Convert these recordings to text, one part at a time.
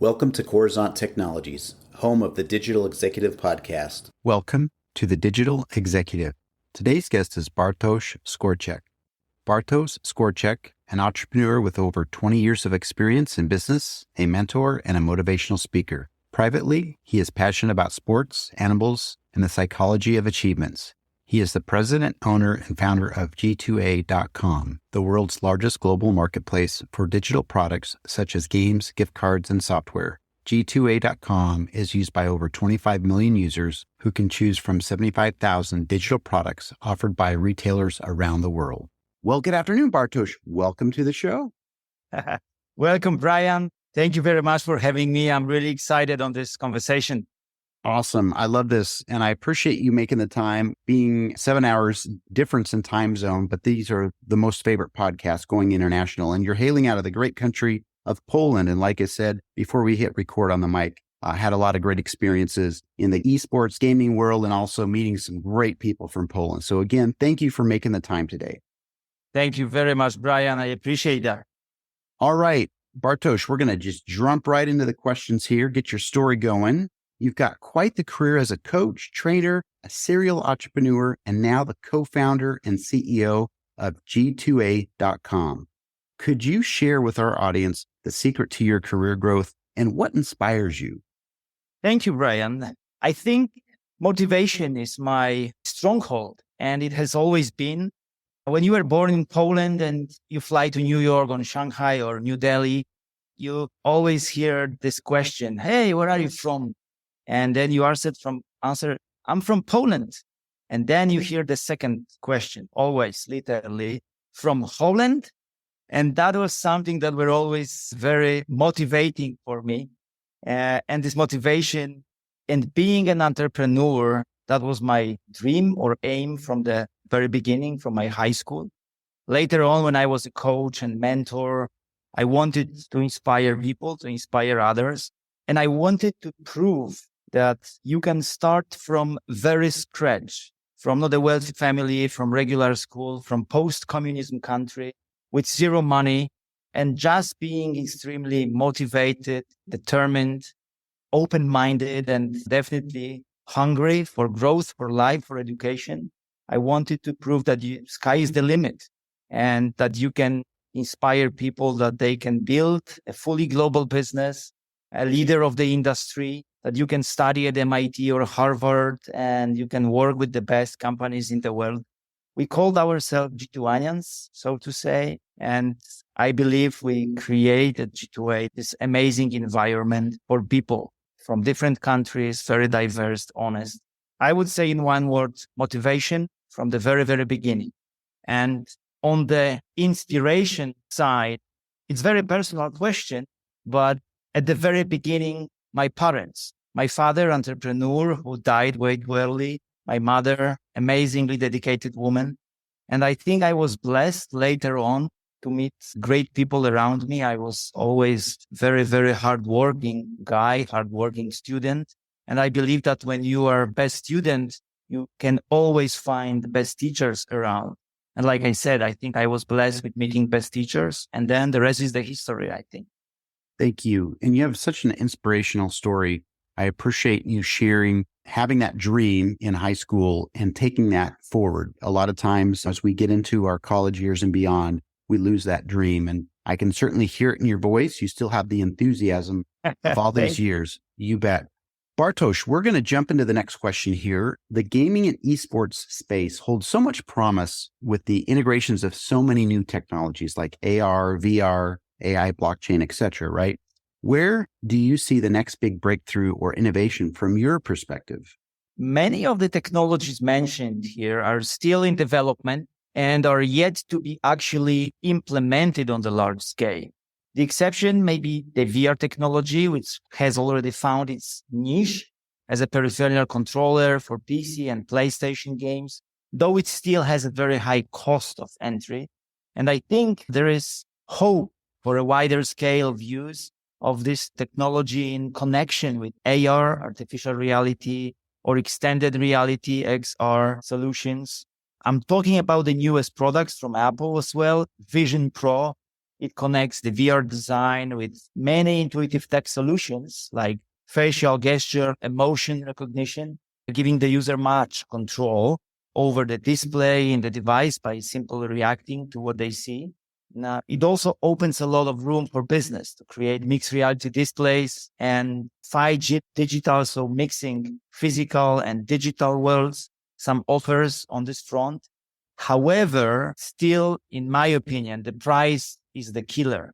Welcome to Coruzant Technologies, home of the Digital Executive Podcast. Welcome to the Digital Executive. Today's guest is Bartosz Skwarczek. Bartosz Skwarczek, an entrepreneur with over 20 years of experience in business, a mentor, and a motivational speaker. Privately, he is passionate about sports, animals, and the psychology of achievements. He is the president, owner, and founder of G2A.com, the world's largest global marketplace for digital products such as games, gift cards, and software. G2A.com is used by over 25 million users who can choose from 75,000 digital products offered by retailers around the world. Well, good afternoon, Bartosz. Welcome to the show. Welcome, Brian. Thank you very much for having me. I'm really excited on this conversation. Awesome. I love this. And I appreciate you making the time, being 7 hours difference in time zone, but these are the most favorite podcasts going international. And you're hailing out of the great country of Poland. And like I said, before we hit record on the mic, I had a lot of great experiences in the esports gaming world and also meeting some great people from Poland. So again, thank you for making the time today. Thank you very much, Brian. I appreciate that. All right, Bartosz, we're going to just jump right into the questions here, get your story going. You've got quite the career as a coach, trainer, a serial entrepreneur, and now the co-founder and CEO of G2A.com. Could you share with our audience the secret to your career growth and what inspires you? Thank you, Brian. I think motivation is my stronghold, and it has always been. When you were born in Poland and you fly to New York or Shanghai or New Delhi, you always hear this question, hey, where are you from? And then you answer, I'm from Poland. And then you hear the second question, always, literally, from Holland. And that was something that were always very motivating for me. And this motivation and being an entrepreneur, that was my dream or aim from the very beginning, from my high school. Later on, when I was a coach and mentor, I wanted to inspire people, to inspire others. And I wanted to prove that you can start from very scratch, from not a wealthy family, from regular school, from post-communism country with zero money, and just being extremely motivated, determined, open-minded, and definitely hungry for growth, for life, for education. I wanted to prove that the sky is the limit and that you can inspire people that they can build a fully global business, a leader of the industry, that you can study at MIT or Harvard and you can work with the best companies in the world. We called ourselves G2anians, so to say. And I believe we created G2A, this amazing environment for people from different countries, very diverse, honest. I would say in one word, motivation from the very, very beginning. And on the inspiration side, it's a very personal question, but at the very beginning, my parents, my father, entrepreneur who died way too early, my mother, amazingly dedicated woman. And I think I was blessed later on to meet great people around me. I was always very, very hardworking guy, hardworking student. And I believe that when you are best student, you can always find the best teachers around. And like I said, I think I was blessed with meeting best teachers. And then the rest is the history, I think. Thank you. And you have such an inspirational story. I appreciate you sharing, having that dream in high school and taking that forward. A lot of times as we get into our college years and beyond, we lose that dream. And I can certainly hear it in your voice. You still have the enthusiasm of all these years. You bet. Bartosz, we're going to jump into the next question here. The gaming and esports space holds so much promise with the integrations of so many new technologies like AR, VR, AI, blockchain, et cetera, right? Where do you see the next big breakthrough or innovation from your perspective? Many of the technologies mentioned here are still in development and are yet to be actually implemented on the large scale. The exception may be the VR technology, which has already found its niche as a peripheral controller for PC and PlayStation games, though it still has a very high cost of entry. And I think there is hope for a wider scale of use of this technology in connection with AR, artificial reality, or extended reality, XR solutions. I'm talking about the newest products from Apple as well, Vision Pro, It connects the VR design with many intuitive tech solutions like facial gesture, emotion recognition, giving the user much control over the display in the device by simply reacting to what they see. Now, it also opens a lot of room for business to create mixed reality displays and 5G digital, so mixing physical and digital worlds, some offers on this front. However, still, in my opinion, the price is the killer.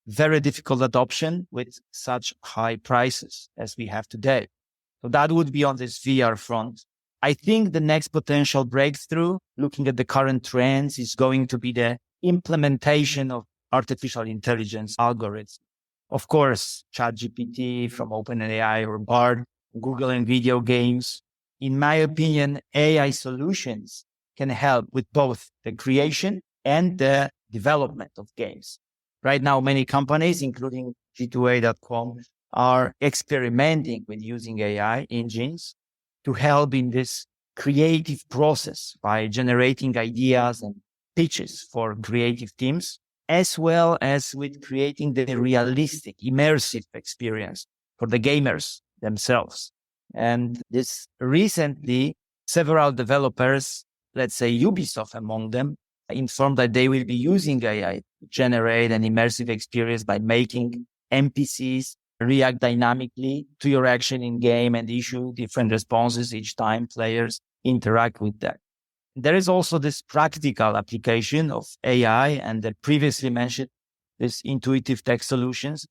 Very difficult adoption with such high prices as we have today. So that would be on this VR front. I think the next potential breakthrough, looking at the current trends, is going to be the implementation of artificial intelligence algorithms. Of course, ChatGPT from OpenAI or Bard, Google and video games. In my opinion, AI solutions can help with both the creation and the development of games. Right now, many companies, including G2A.com, are experimenting with using AI engines to help in this creative process by generating ideas and pitches for creative teams, as well as with creating the realistic, immersive experience for the gamers themselves. And this recently, several developers, let's say Ubisoft among them, informed that they will be using AI to generate an immersive experience by making NPCs react dynamically to your action in game and issue different responses each time players interact with that. There is also this practical application of AI and the previously mentioned this intuitive tech solutions.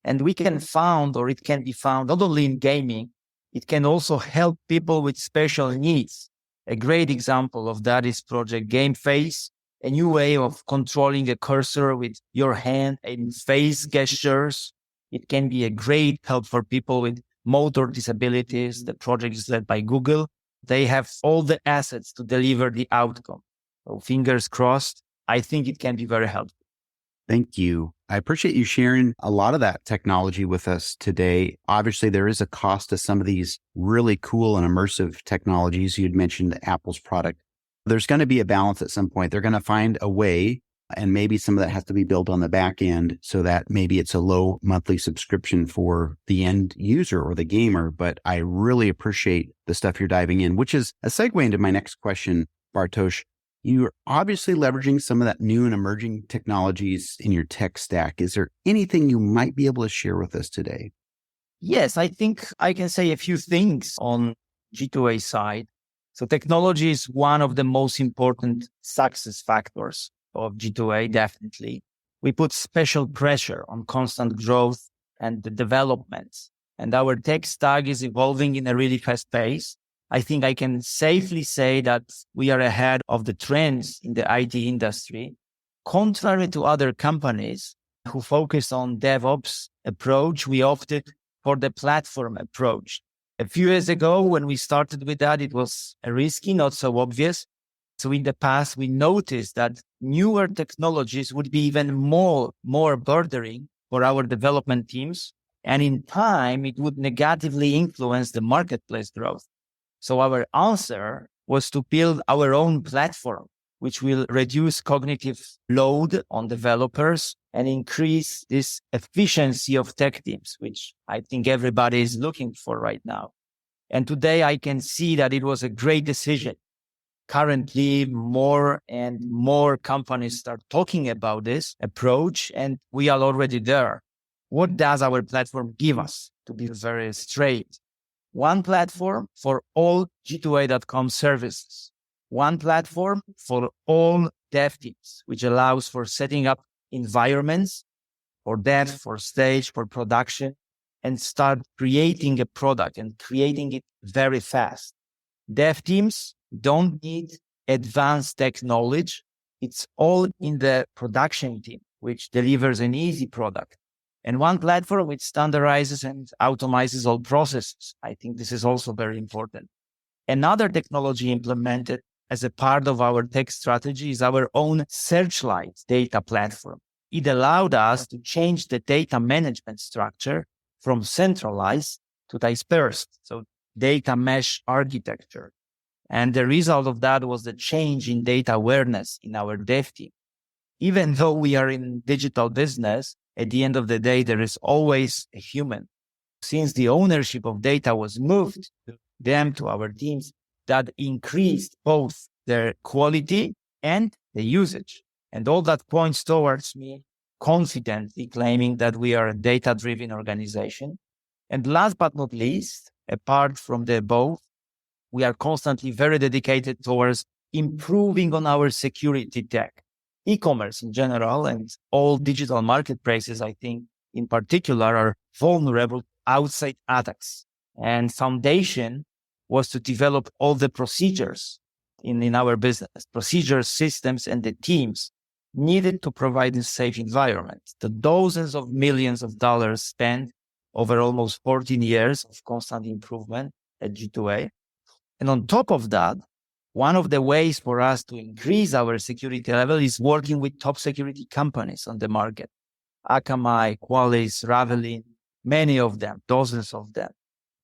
And we can found, or it can be found not only in gaming, it can also help people with special needs. A great example of that is Project Game Face, a new way of controlling a cursor with your hand and face gestures. It can be a great help for people with motor disabilities. The project is led by Google. They have all the assets to deliver the outcome. So fingers crossed. I think it can be very helpful. Thank you. I appreciate you sharing a lot of that technology with us today. Obviously, there is a cost to some of these really cool and immersive technologies. You'd mentioned Apple's product. There's going to be a balance at some point. They're going to find a way, and maybe some of that has to be built on the back end so that maybe it's a low monthly subscription for the end user or the gamer. But I really appreciate the stuff you're diving in, which is a segue into my next question, Bartosz. You're obviously leveraging some of that new and emerging technologies in your tech stack. Is there anything you might be able to share with us today? Yes, I think I can say a few things on G2A side. So technology is one of the most important success factors of G2A, definitely. We put special pressure on constant growth and the development. And our tech stack is evolving in a really fast pace. I think I can safely say that we are ahead of the trends in the IT industry, contrary to other companies who focus on DevOps approach. We opted for the platform approach. A few years ago, when we started with that, it was risky, not so obvious. So in the past, we noticed that newer technologies would be even more burdening for our development teams. And in time, it would negatively influence the marketplace growth. So our answer was to build our own platform, which will reduce cognitive load on developers and increase this efficiency of tech teams, which I think everybody is looking for right now. And today I can see that it was a great decision. Currently, more and more companies start talking about this approach, and we are already there. What does our platform give us? To be very straight, one platform for all G2A.com services, one platform for all dev teams, which allows for setting up environments for dev, for stage, for production, and start creating a product and creating it very fast. Dev teams don't need advanced tech knowledge. It's all in the production team, which delivers an easy product. And one platform which standardizes and automizes all processes. I think this is also very important. Another technology implemented as a part of our tech strategy is our own Searchlight data platform. It allowed us to change the data management structure from centralized to dispersed, so data mesh architecture. And the result of that was the change in data awareness in our dev team. even though we are in digital business, at the end of the day, there is always a human. Since the ownership of data was moved to them, to our teams, that increased both their quality and the usage. And all that points towards me confidently claiming that we are a data-driven organization. And last but not least, apart from the above, we are constantly very dedicated towards improving on our security tech. E-commerce in general and all digital marketplaces, I think, in particular, are vulnerable to outside attacks. And foundation was to develop all the procedures in our business, procedures, systems, and the teams needed to provide a safe environment. The dozens of millions of dollars spent over almost 14 years of constant improvement at G2A. And on top of that, one of the ways for us to increase our security level is working with top security companies on the market. Akamai, Qualys, Ravelin, many of them, dozens of them.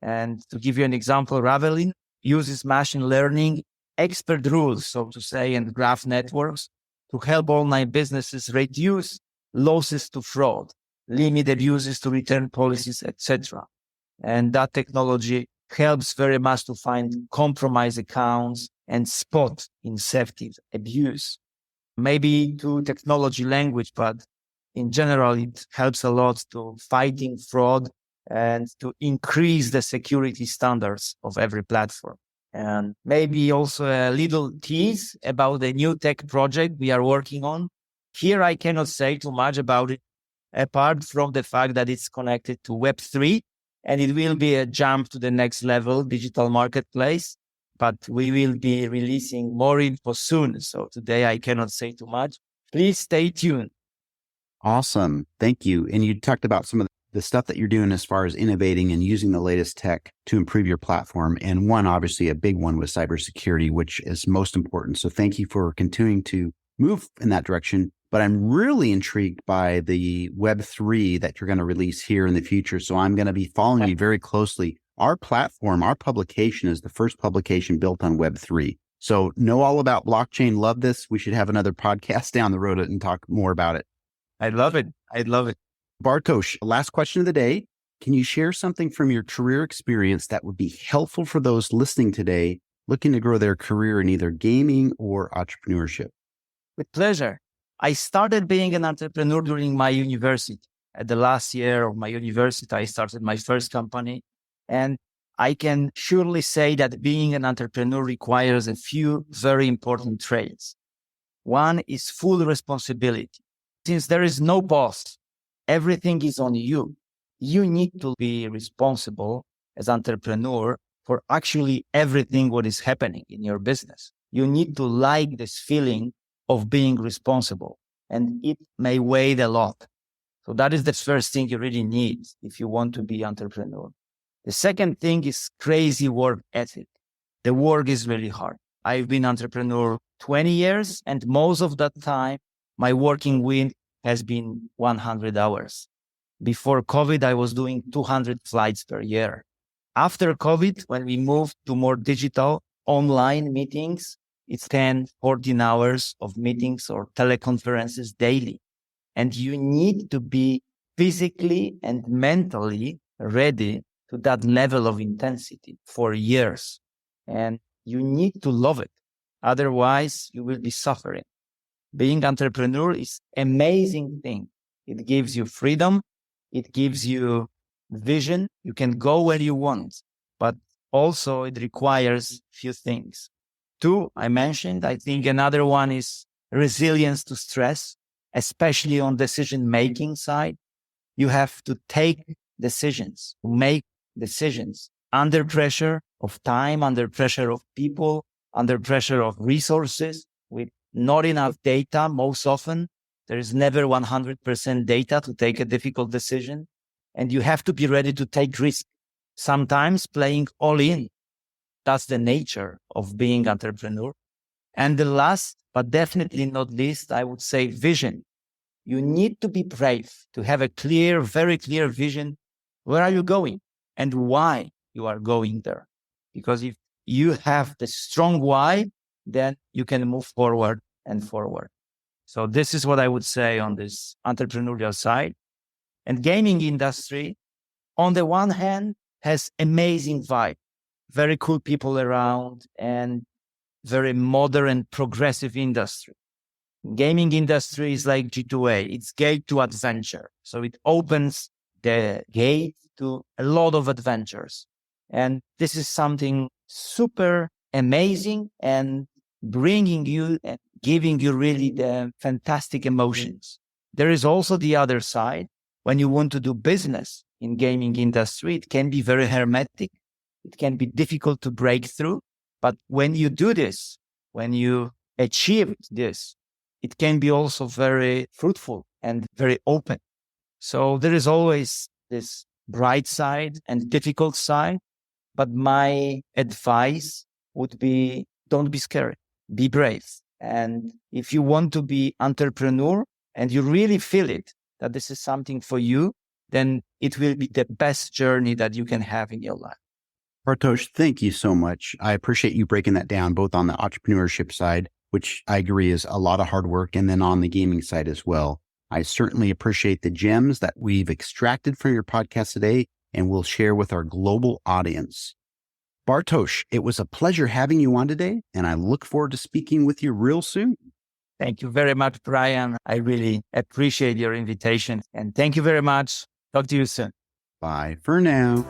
And to give you an example, Ravelin uses machine learning expert rules, so to say, and graph networks to help online businesses reduce losses to fraud, limit abuses to return policies, etc. And that technology helps very much to find compromised accounts and spot inceptive abuse. Maybe to technology language, but in general, it helps a lot to fighting fraud and to increase the security standards of every platform. And maybe also a little tease about the new tech project we are working on. Here, I cannot say too much about it, apart from the fact that it's connected to Web3, and it will be a jump to the next level, digital marketplace. But we will be releasing more info soon. So today I cannot say too much. Please stay tuned. Awesome. Thank you. And you talked about some of the stuff that you're doing as far as innovating and using the latest tech to improve your platform. And one, obviously a big one, was cybersecurity, which is most important. So thank you for continuing to move in that direction. But I'm really intrigued by the Web3 that you're going to release here in the future. So I'm going to be following you very closely. Our platform, our publication is the first publication built on Web3. So know all about blockchain. Love this. We should have another podcast down the road and talk more about it. I love it. I love it. Bartosz, last question of the day. Can you share something from your career experience that would be helpful for those listening today, looking to grow their career in either gaming or entrepreneurship? With pleasure. I started being an entrepreneur during my university. At the last year of my university, I started my first company. And I can surely say that being an entrepreneur requires a few very important traits. One is full responsibility. Since there is no boss, everything is on you. You need to be responsible as entrepreneur for actually everything what is happening in your business. You need to like this feeling of being responsible, and it may weigh a lot. So that is the first thing you really need if you want to be entrepreneur. The second thing is crazy work ethic. The work is really hard. I've been entrepreneur 20 years, and most of that time, my working week has been 100 hours. Before COVID, I was doing 200 flights per year. After COVID, when we moved to more digital online meetings, it's 10, 14 hours of meetings or teleconferences daily. And you need to be physically and mentally ready to that level of intensity for years. And you need to love it. Otherwise, you will be suffering. Being entrepreneur is amazing thing. It gives you freedom. It gives you vision. You can go where you want, but also it requires few things. Two, I mentioned. I think another one is resilience to stress, especially on decision-making side. You have to take decisions, make decisions under pressure of time, under pressure of people, under pressure of resources, with not enough data. Most often, there is never 100% data to take a difficult decision. And you have to be ready to take risk. Sometimes playing all in. That's the nature of being entrepreneur. And the last, but definitely not least, I would say vision. You need to be brave to have a clear, very clear vision. Where are you going and why you are going there? Because if you have the strong why, then you can move forward and forward. So this is what I would say on this entrepreneurial side. And gaming industry, on the one hand, has amazing vibe, very cool people around, and very modern, progressive industry. Gaming industry is like G2A. It's gate to adventure. So it opens the gate to a lot of adventures. And this is something super amazing and bringing you and giving you really the fantastic emotions. There is also the other side. When you want to do business in gaming industry, it can be very hermetic. It can be difficult to break through. But when you do this, when you achieve this, it can be also very fruitful and very open. So there is always this bright side and difficult side. But my advice would be, don't be scared, be brave. And if you want to be entrepreneur and you really feel it, that this is something for you, then it will be the best journey that you can have in your life. Bartosz, thank you so much. I appreciate you breaking that down, both on the entrepreneurship side, which I agree is a lot of hard work, and then on the gaming side as well. I certainly appreciate the gems that we've extracted from your podcast today and will share with our global audience. Bartosz, it was a pleasure having you on today, and I look forward to speaking with you real soon. Thank you very much, Brian. I really appreciate your invitation, and thank you very much. Talk to you soon. Bye for now.